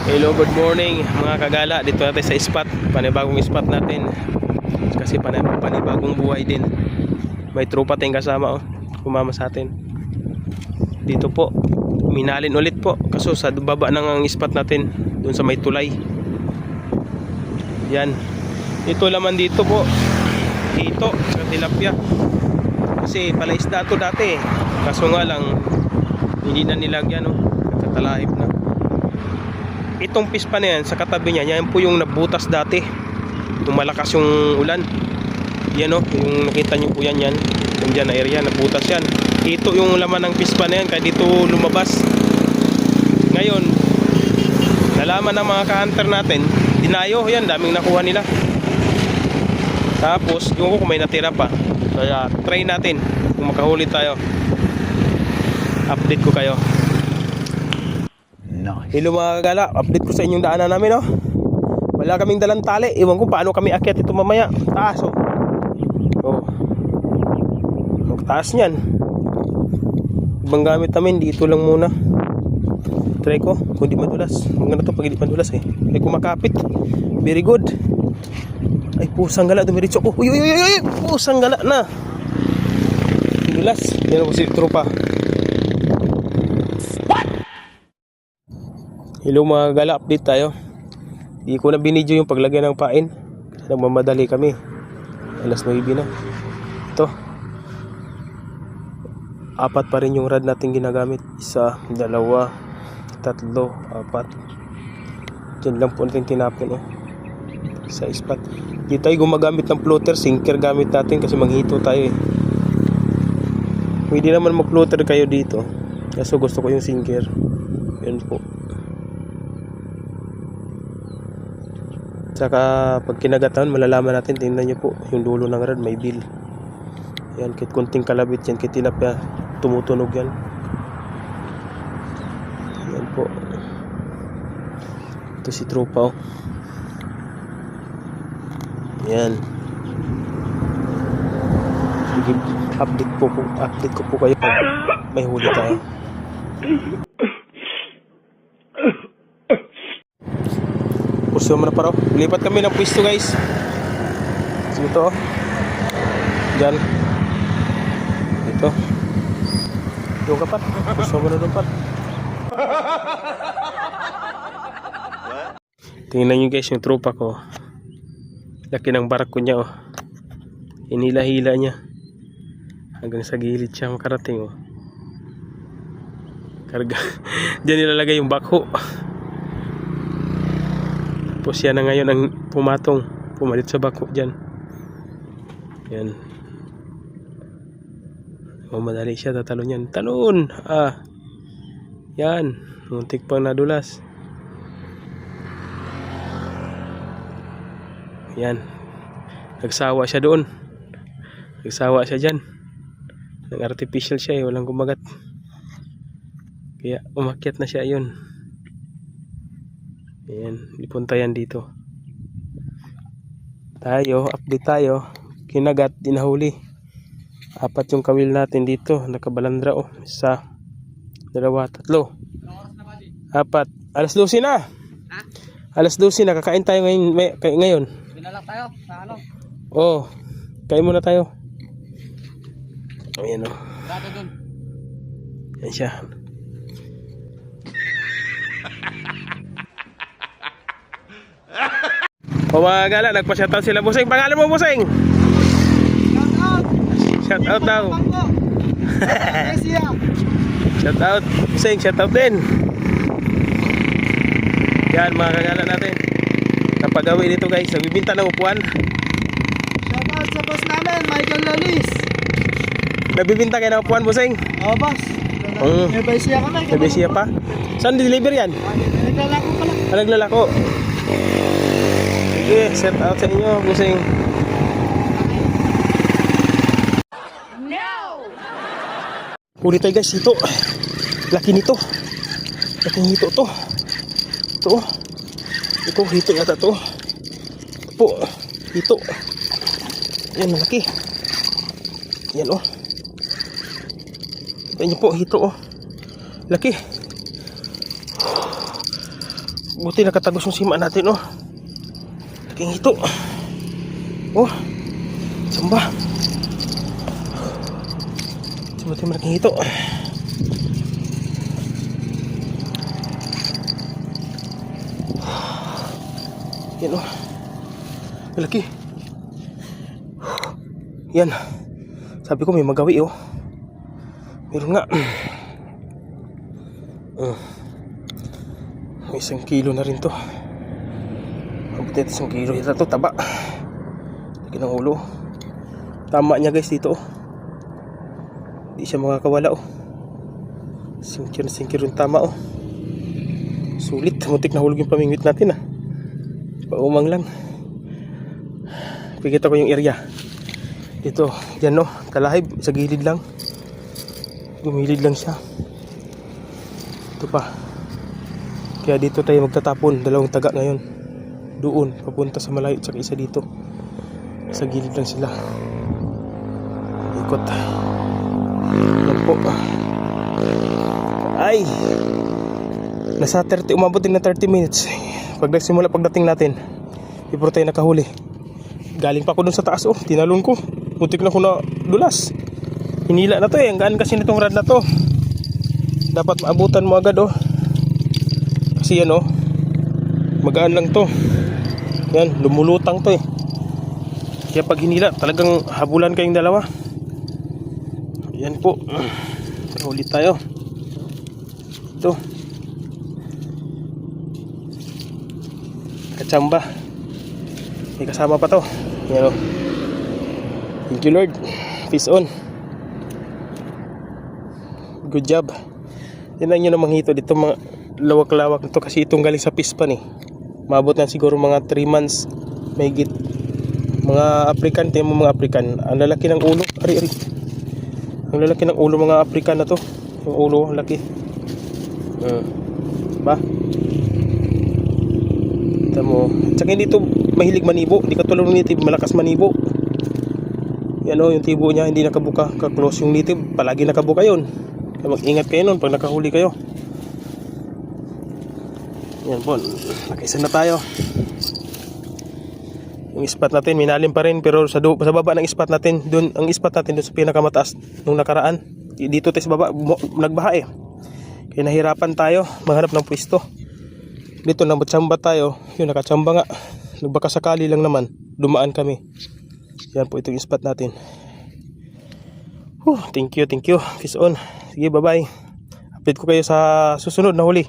Hello, good morning mga kagala. Dito natin sa spot, panibagong spot natin. Kasi panibagong buhay din. May tropa tayong kasama, kumama sa atin. Dito po, minalin ulit po. Kaso sa baba ng spot natin, doon sa may tulay. Yan. Ito laman dito po, hito sa tilapia. Kasi palaisda to dati. Kaso nga lang, hindi na nilagyan, nagkatalahib na. Itong pispa na yan, sa katabi niya, yan po yung nabutas dati yung malakas yung ulan. Yan yung nakita nyo po yan, yung dyan na area, nabutas yan. Ito yung laman ng pispa na yan, kaya dito lumabas. Ngayon, nalaman ng mga ka-hunter natin, dinayo, yan, daming nakuha nila. Tapos, yung kung may natira pa, kaya try natin kung makahuli tayo. Update ko kayo. Hello mga kagala, update ko sa inyong daanan namin. Wala kaming dalang tali. Iwan ko paano kami akyat ito mamaya. Taas taas niyan. Ibang gamit namin, dito lang muna. Try ko kung di madulas. Maganda to pag di madulas ay kumakapit. Very good. Ay pusang gala, dumiritso ko. Uy, pusang gala na. Dulas. Yan ako si tropa. Hello mga gala, update tayo. Di ko na binidyo yung paglagay ng pain. Nagmamadali kami. Alas 9 na. Ito. 4 pa rin yung rod natin ginagamit. 1, 2, 3, 4. Diyan lang po natin tinapin sa spot. Di tayo gumagamit ng floater, sinker gamit natin kasi maghito tayo Pwede naman mag-floater kayo dito. Kaso gusto ko yung sinker. Yan po. Saka pag kinagatan, malalaman natin, tingnan nyo po yung dulo ng rod, may bill. Yan, kahit kunting kalabit yan, kahit tilapia, tumutunog yan. Yan po. Ito si tropa Yan. Sige, update ko po kayo pag may huli tayo. Pusyo mo na pa raw. Lipat kami ng pwesto guys. Dito Diyan. Dito. Yung kapat. Pusyo mo na doon pat. Tingnan nyo guys yung tropa ko. Laki ng barako niya Hinila-hila niya. Hanggang sa gilid siya makarating Karga. Diyan nilalagay yung bakho. Tapos yan na ngayon ang pumalit sa bako dyan. Yan. Madali siya, tatalon yan. Talon! Yan. Muntik pang nadulas. Yan. Nagsawa siya doon. Nagsawa siya dyan. Nag-artificial siya walang kumagat. Kaya umakyat na siya yun. Ayan, ipunta yan dito. Update tayo. Kinagat, dinahuli. 4 yung kawil natin dito. Nakabalandra 1, 2, 3, 4. Alas 12 na. Alas 12 na, kakain tayo ngayon. Binalak tayo sa ano? Kain muna tayo. Ayan Grabe dun. Yan siya. Mga gala, nagpa-shoutout sila Buseng. Pangalan mo Buseng? Shoutout daw. Shoutout Buseng, shoutout din. Yan mga kagala natin. Napagawi dito guys, nagbibinta ng upuan. Shoutout sa boss namin, Michael Lalis. Nagbibinta kayo ng upuan Buseng? Oo boss. May baysiya kami. May baysiya pa? Saan deliver yan? Naglalako pala. Naglalako. Sige, set out sa inyo, Buseng. No! Huli tayo guys, ito. Laki nito. Laking hito to. Ito, hito yata to. Ito po, hito. Yan, malaki. Yan Ito nyo po, hito Laki. Buti nakatagos yung sima natin, oh. Laking hito. Oh. Samba. Buti malaking hito. Yan, oh. Malaki. Yan. Sabi ko may magawi, oh. Meron nga. May 1 kilo na rin to. Mabuti ito 1 kilo. Ito to, taba. Laki ng ulo. Tama niya guys dito, oh. Hindi siya makakawala, oh. Singkir yung tama, oh. Sulit. Muntik na hulog yung pamingwit natin, ah. Paumang lang. Pagkita ko yung area. Dito, dyan, no. Talahib, sa gilid lang. Gumilid lang siya. Ito pa. Kaya dito tayo magtatapon. 2 taga ngayon. Doon, papunta sa malayo. Tsaka isa dito. Sa gilid lang sila. Ikot. Yan po. Ay! Nasa 30, umabot din na 30 minutes. Pag nagsimula pagdating natin, before tayo nakahuli. Galing pa ako dun sa taas, oh. Tinalon ko. Muntik na ko na dulas. Hinila na to, eh. Ang gaan kasi nitong rod na to. Dapat maabutan mo agad, oh. Kasi yan, oh. Magaan lang to. Yan, lumulutang to, eh. Kaya pag hinila, talagang habulan kayong dalawa. Yan po. Ulit tayo. Ito. Kachamba. May kasama pa to. Yan, oh. Thank you, Lord. Peace on. Good job. Yan lang yun ang manghito. Dito mga lawak-lawak nito kasi itong galing sa pispan, eh. Maabot na siguro mga 3 months. May git. Mga African, tayo mga African. Ang lalaki ng ulo. Ari. Ang lalaki ng ulo mga African na to. Yung ulo, ang laki. Ba? Ito mo. Tsaka hindi ito mahilig manibo. Hindi katulad ng native, malakas manibo. Yan, o, yung tibo niya hindi nakabuka. Ka-close yung native, palagi nakabuka yun. Kaya mag-ingat kayo nun pag nakahuli kayo. Yan po. Nakaisa na tayo. Yung spot natin, minalim pa rin. Pero sa baba ng spot natin, dun, ang spot natin dun sa pinakamataas nung nakaraan. Dito tayo sa baba, nagbaha, eh. Kaya nahirapan tayo maghanap ng pwesto. Dito nagbatsamba tayo. Yun, nakatsamba nga. Nagbaka sakali lang naman. Dumaan kami. Yan po itong spot natin. Thank you. Peace on. Sige, bye-bye. Update ko kayo sa susunod na huli.